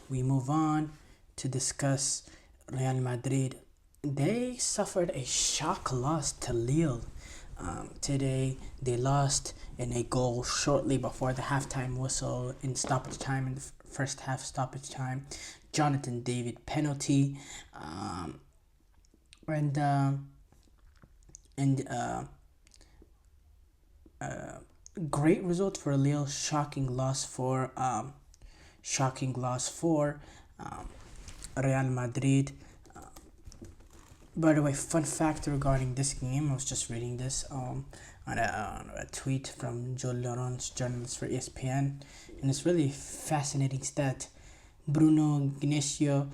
we move on to discuss Real Madrid. They suffered a shock loss to Lille. Today, they lost in a goal shortly before the halftime whistle in stoppage time, in the first half stoppage time. Jonathan David penalty. And and Great result for Lille. Shocking loss for um, Real Madrid. By the way, fun fact regarding this game, I was just reading this on a tweet from Joe Laurent, journalist for ESPN, and it's really fascinating stat. Bruno Gnesio,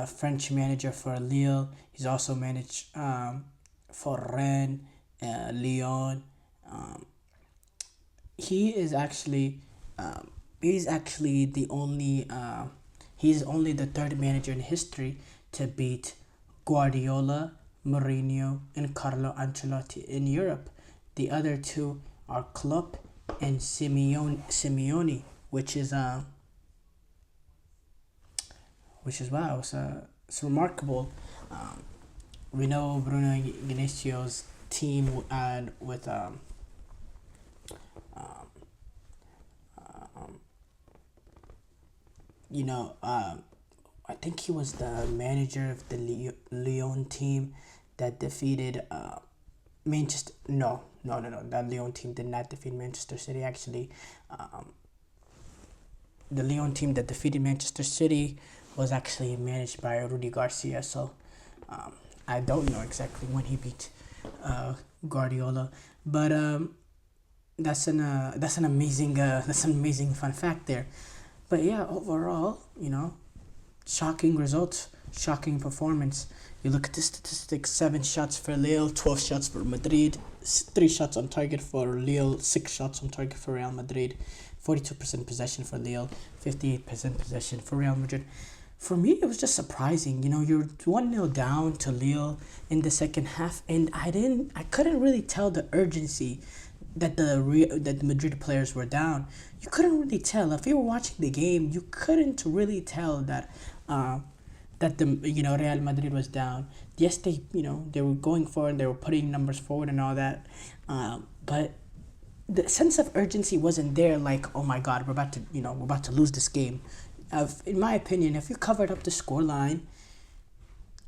French manager for Lille, he's also managed for Rennes, Lyon. Um, he is actually he's actually the only he's only the third manager in history to beat Guardiola, Mourinho, and Carlo Ancelotti in Europe. The other two are Klopp and Simeone, which is wow, it's remarkable. Um, we know Bruno Ignacio's team and with um, um, you know, I think he was the manager of the Lyon team that defeated Manchester. No. That Lyon team did not defeat Manchester City. Actually, um, the Lyon team that defeated Manchester City was actually managed by Rudy Garcia. So um, I don't know exactly when he beat uh, Guardiola, but that's an amazing fun fact there. But yeah, overall, shocking results, shocking performance. You look at the statistics: 7 shots for Lille, 12 shots for Madrid, 3 shots on target for Lille, 6 shots on target for Real Madrid, 42% possession for Lille, 58% possession for Real Madrid. For me, it was just surprising. You're 1-0 down to Lille in the second half, and I couldn't really tell the urgency that the Madrid players were down. You couldn't really tell if you were watching the game. You couldn't really tell that the Real Madrid was down. Yes, they were going forward, they were putting numbers forward and all that, but the sense of urgency wasn't there. Like, oh my God, we're about to lose this game. In my opinion, if you covered up the score line,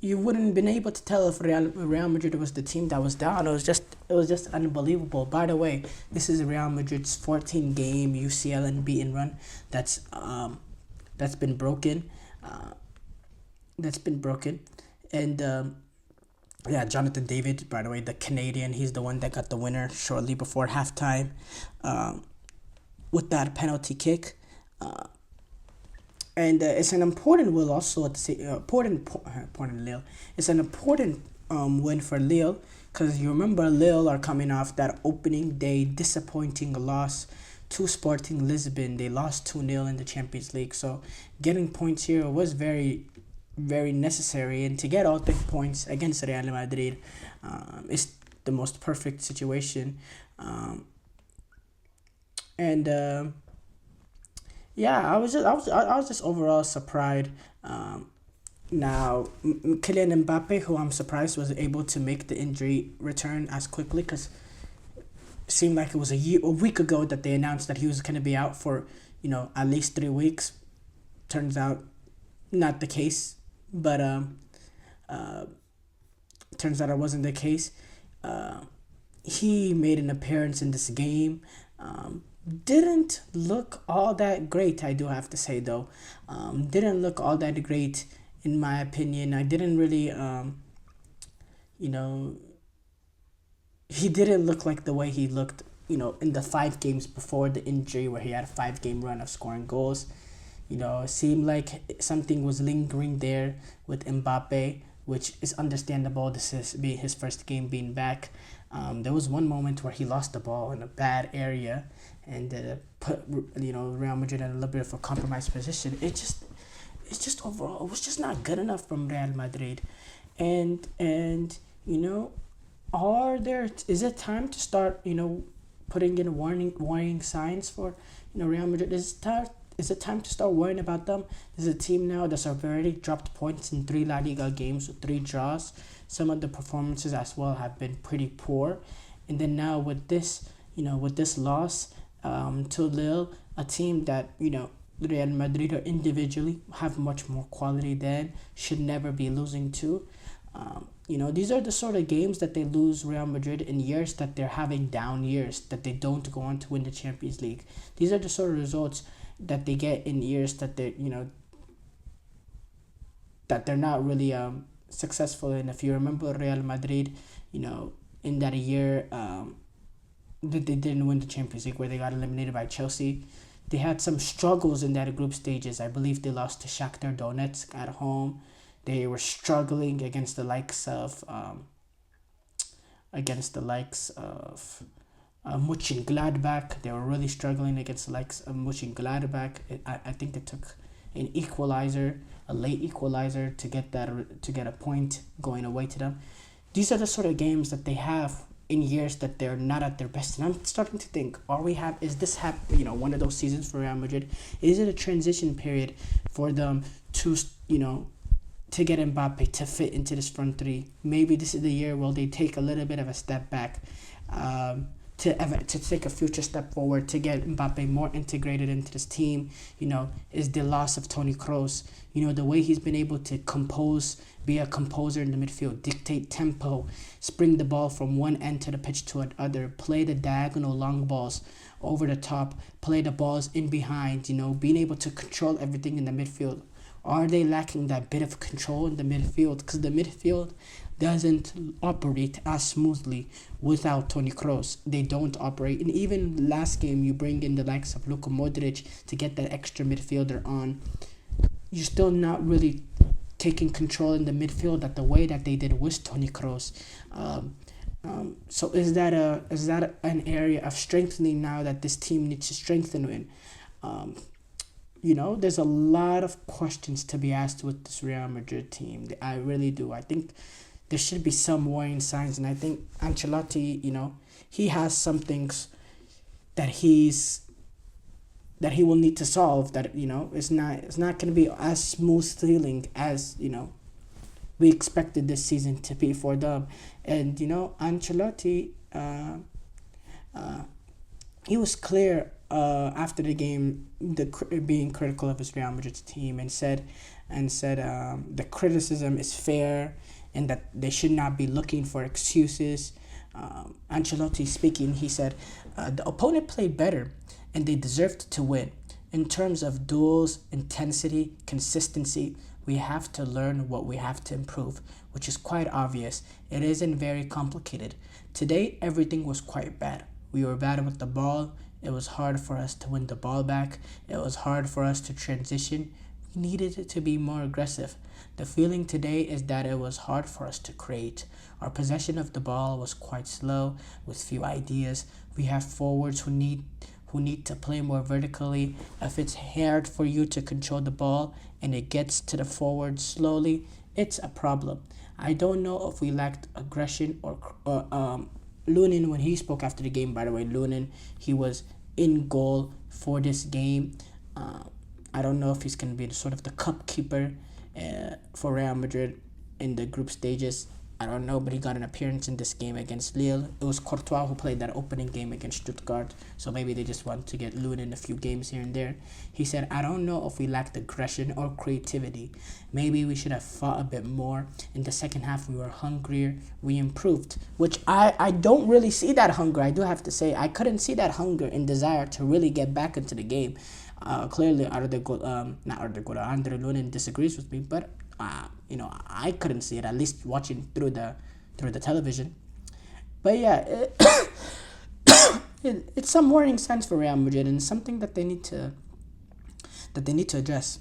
you wouldn't have been able to tell if Real Madrid was the team that was down. It was just unbelievable. By the way, this is Real Madrid's 14 game UCL unbeaten run. That's been broken. Uh, that's been broken, and yeah, Jonathan David. By the way, the Canadian. He's the one that got the winner shortly before halftime, um, with that penalty kick. Uh, and it's an important will also at the same important Lille. It's an important win for Lille because you remember Lille are coming off that opening day disappointing loss to Sporting Lisbon. They lost 2-0 in the Champions League, so getting points here was very very necessary, and to get all 3 points against Real Madrid is the most perfect situation. Um, and Yeah, I was just overall surprised. Now, Kylian Mbappe, who I'm surprised was able to make the injury return as quickly, because it seemed like it was a week ago that they announced that he was going to be out for at least 3 weeks. Turns out not the case, but uh, turns out it wasn't the case. Uh, he made an appearance in this game. Um, didn't look all that great, I do have to say, though. Didn't look all that great, in my opinion. I didn't really, you know, he didn't look like the way he looked, in the 5 games before the injury, where he had a 5 game run of scoring goals. It seemed like something was lingering there with Mbappe, which is understandable. This is being his first game being back. There was one moment where he lost the ball in a bad area, and put Real Madrid in a little bit of a compromised position. It's just overall, it was just not good enough from Real Madrid, and is it time to start putting in warning signs for Real Madrid? is it time to start worrying about them? There's a team now that's already dropped points in 3 La Liga games with 3 draws. Some of the performances as well have been pretty poor. And then now with this, with this loss to Lille, a team that, Real Madrid or individually have much more quality than, should never be losing to. These are the sort of games that they lose Real Madrid in years that they're having down years, that they don't go on to win the Champions League. These are the sort of results that they get in years that they're, that they're not really successful in. If you remember Real Madrid, in that year that they didn't win the Champions League, where they got eliminated by Chelsea, they had some struggles in that group stages. I believe they lost to Shakhtar Donetsk at home. They were struggling against the likes of Mönchengladbach. They were really struggling against the likes of Mönchengladbach. I think it took an equalizer, a late equalizer, to get a point going away to them. These are the sort of games that they have in years that they're not at their best. And I'm starting to think, is this one of those seasons for Real Madrid? Is it a transition period for them to to get Mbappe to fit into this front three? Maybe this is the year where they take a little bit of a step back, to take a future step forward, to get Mbappe more integrated into this team. Is the loss of Toni Kroos. The way he's been able to be a composer in the midfield, dictate tempo, spring the ball from one end to the pitch to another, play the diagonal long balls over the top, play the balls in behind, being able to control everything in the midfield. Are they lacking that bit of control in the midfield? Because the midfield doesn't operate as smoothly without Toni Kroos. They don't operate. And even last game, you bring in the likes of Luka Modric to get that extra midfielder on. You're still not really taking control in the midfield at the way that they did with Toni Kroos. So is that an area of strengthening now that this team needs to strengthen in? There's a lot of questions to be asked with this Real Madrid team. I really do. I think there should be some warning signs, and I think Ancelotti, he has some things that he will need to solve. That it's not going to be as smooth sailing as we expected this season to be for them. And Ancelotti, he was clear after the game, being critical of his Real Madrid team, and said the criticism is fair and that they should not be looking for excuses. Ancelotti speaking, he said, the opponent played better and they deserved to win. In terms of duels, intensity, consistency, we have to learn what we have to improve, which is quite obvious. It isn't very complicated. Today, everything was quite bad. We were bad with the ball. It was hard for us to win the ball back. It was hard for us to transition. We needed to be more aggressive. The feeling today is that it was hard for us to create. Our possession of the ball was quite slow, with few ideas. We have forwards who need to play more vertically. If it's hard for you to control the ball and it gets to the forward slowly, it's a problem. I don't know if we lacked aggression or Lunin, when he spoke after the game, by the way, Lunin, he was in goal for this game. I don't know if he's going to be the cup keeper for Real Madrid in the group stages. I don't know, but he got an appearance in this game against Lille. It was Courtois who played that opening game against Stuttgart, so maybe they just want to get Lunin a few games here and there. He said, I don't know if we lacked aggression or creativity. Maybe we should have fought a bit more. In the second half, we were hungrier. We improved, which I don't really see that hunger. I do have to say, I couldn't see that hunger and desire to really get back into the game. Clearly, Andre Lunin disagrees with me, but I couldn't see it, at least watching through the television. But yeah, it's some warning signs for Real Madrid, and something that they need to address.